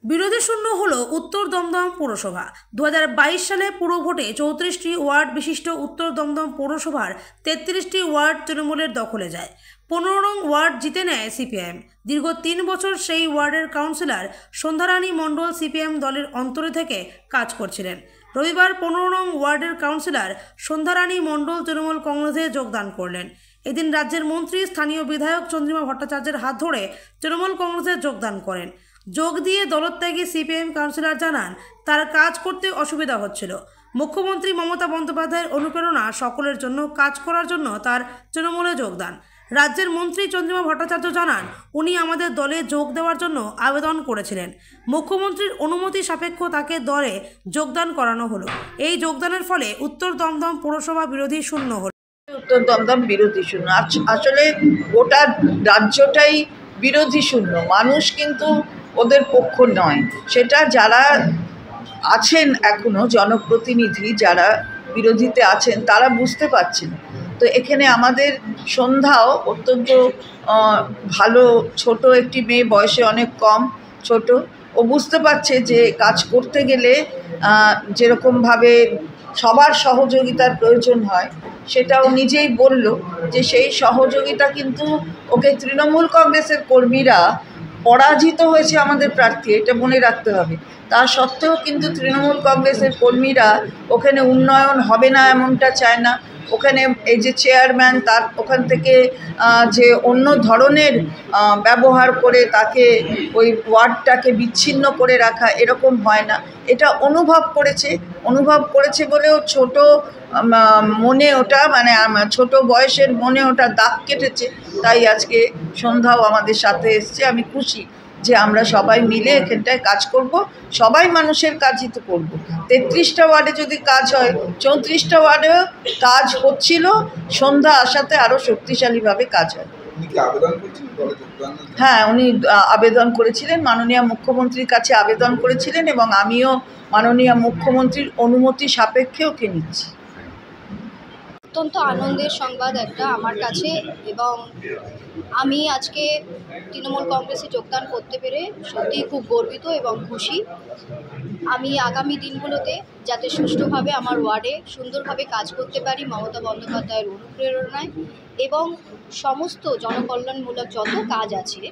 বিরোধী শূন্য হলো উত্তর দমদম পৌরসভা। 2022 সালে পুরো ভোটে 34টি ওয়ার্ড বিশিষ্ট উত্তর দমদম পৌরসভার 33টি ওয়ার্ড তৃণমূলের দখলে যায়। 15 নং ওয়ার্ড জিতে নেয় সিপিআইএম। দীর্ঘ 3 বছর সেই ওয়ার্ডের কাউন্সিলর সন্ধ্যারানী মণ্ডল সিপিআইএম দলের অন্তরে থেকে কাজ করছিলেন। রবিবার 15 নং ওয়ার্ডের কাউন্সিলর সন্ধ্যারানী মণ্ডল তৃণমূল কংগ্রেসে যোগদান করলেন। এদিন রাজ্যের মন্ত্রী স্থানীয় বিধায়ক চন্দ্রিমা ভট্টাচার্যের হাত ধরে তৃণমূল কংগ্রেসে যোগদান করেন। যোগ দিয়ে দলত্যাগী সিপিএম কাউন্সিলর জানান তার কাজ করতে অসুবিধা হচ্ছিল। মুখ্যমন্ত্রী মমতা বন্দ্যোপাধ্যায়ের অনুপ্রেরণা সকলের জন্য কাজ করার জন্য তার তৃণমূলে যোগদান। রাজ্যের মন্ত্রী চন্দ্রিমা ভট্টাচার্য জানান উনি আমাদের দলে যোগ দেওয়ার জন্য আবেদন করেছিলেন। মুখ্যমন্ত্রীর অনুমতি সাপেক্ষ তাকে দলে যোগদান করানো হলো। এই যোগদানের ফলে উত্তর দমদম পৌরসভা বিরোধী শূন্য হল। উত্তর দমদম বিরোধী শূন্য, আসলে গোটা রাজ্যটাই বিরোধী শূন্য। মানুষ কিন্তু ওদের পক্ষ নয়, সেটা যারা আছেন এখনো জনপ্রতিনিধি যারা বিরোধীতে আছেন তারা বুঝতে পারছেন। তো এখানে আমাদের সন্ধ্যাও অত্যন্ত ভালো, ছোট একটি মেয়ে, বয়সে অনেক কম, ছোট। ও বুঝতে পারছে যে কাজ করতে গেলে যেরকমভাবে সবার সহযোগিতার প্রয়োজন হয়, সেটাও নিজেই বলল যে সেই সহযোগিতা কিন্তু ওকে তৃণমূল কংগ্রেসের কর্মীরা পরাজিত হয়েছে আমাদের প্রার্থী, এটা মনে রাখতে হবে। তা সত্ত্বেও কিন্তু তৃণমূল কংগ্রেসের কর্মীরা ওখানে উন্নয়ন হবে না এমনটা চায় না। ওখানে এই যে চেয়ারম্যান, তার ওখান থেকে যে অন্য ধরনের ব্যবহার করে তাকে ওই ওয়ার্ডটাকে বিচ্ছিন্ন করে রাখা, এরকম হয় না। এটা অনুভব করেছে বলেও ছোট মনে ওটা, মানে ছোট বয়সের মনে ওটা দাগ কেটেছে। তাই আজকে সন্ধ্যাও আমাদের সাথে এসছে। আমি খুশি যে আমরা সবাই মিলে এখানটায় কাজ করব, সবাই মানুষের কাজই তো করব। 33টা ওয়ার্ডে যদি কাজ হয়, 34টা ওয়ার্ডেও কাজ হচ্ছিল, সন্ধ্যা আসাতে আরও শক্তিশালীভাবে কাজ হয়। হ্যাঁ, উনি আবেদন করেছিলেন, মাননীয় মুখ্যমন্ত্রীর কাছে আবেদন করেছিলেন, এবং আমিও মাননীয় মুখ্যমন্ত্রীর অনুমতি সাপেক্ষে ওকে নিচ্ছি। অত্যন্ত আনন্দের সংবাদ একটা আমার কাছে, এবং আমি আজকে তৃণমূল কংগ্রেসে যোগদান করতে পেরে সত্যিই খুব গর্বিত এবং খুশি। আমি আগামী দিনগুলোতে যাতে সুষ্ঠুভাবে আমার ওয়ার্ডে সুন্দরভাবে কাজ করতে পারি মমতা বন্দ্যোপাধ্যায়ের অনুপ্রেরণায়, এবং সমস্ত জনকল্যাণমূলক যত কাজ আছে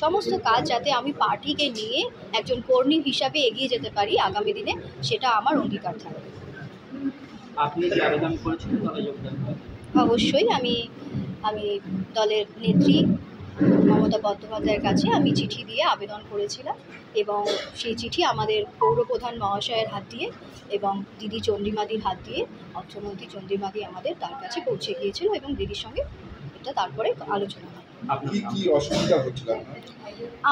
সমস্ত কাজ যাতে আমি পার্টিকে নিয়ে একজন কর্মী হিসাবে এগিয়ে যেতে পারি আগামী দিনে, সেটা আমার অঙ্গীকার থাকবে। আপনি যে আবেদন করেছিলেন দলে যোগদান? অবশ্যই আমি দলের নেত্রী মমতা বন্দ্যোপাধ্যায়ের কাছে আমি চিঠি দিয়ে আবেদন করেছিলাম, এবং সেই চিঠি আমাদের পৌরপ্রধান মহাশয়ের হাত দিয়ে এবং দিদি চন্দ্রিমাদির হাত দিয়ে, অর্থমন্ত্রী চন্দ্রিমাদি আমাদের তার কাছে পৌঁছে গিয়েছিল, এবং দিদির সঙ্গে এটা তারপরে আলোচনা হয়।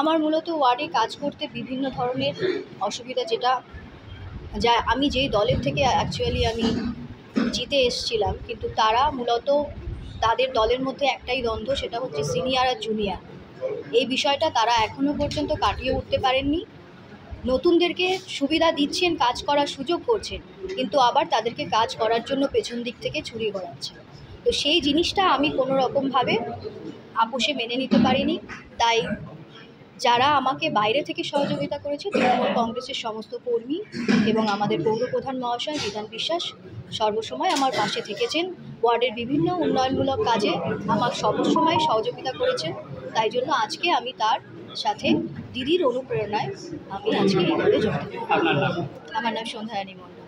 আমার মূলত ওয়ার্ডে কাজ করতে বিভিন্ন ধরনের অসুবিধা, যা আমি যেই দলের থেকে অ্যাকচুয়ালি আমি জিতে এসেছিলাম, কিন্তু তারা মূলত তাদের দলের মধ্যে একটাই দ্বন্দ্ব, সেটা হচ্ছে সিনিয়র আর জুনিয়র। এই বিষয়টা তারা এখনও পর্যন্ত কাটিয়ে উঠতে পারেননি। নতুনদেরকে সুবিধা দিচ্ছেন, কাজ করার সুযোগ করছেন, কিন্তু আবার তাদেরকে কাজ করার জন্য পেছন দিক থেকে ছুরি ঘোরাচ্ছে। তো সেই জিনিসটা আমি কোনো রকমভাবে আপোষে মেনে নিতে পারিনি। তাই যারা আমাকে বাইরে থেকে সহযোগিতা করেছে, তৃণমূল কংগ্রেসের সমস্ত কর্মী এবং আমাদের পৌরপ্রধান মহাশয় বিধান বিশ্বাস সর্বসময় আমার পাশে থেকেছেন। ওয়ার্ডের বিভিন্ন উন্নয়নমূলক কাজে আমার সবসময় সহযোগিতা করেছেন। তাই জন্য আজকে আমি তার সাথে দিদির অনুপ্রেরণায় আমি আজকে এই দলে যোগ দিই। আমার নাম সন্ধ্যারানী মণ্ডল।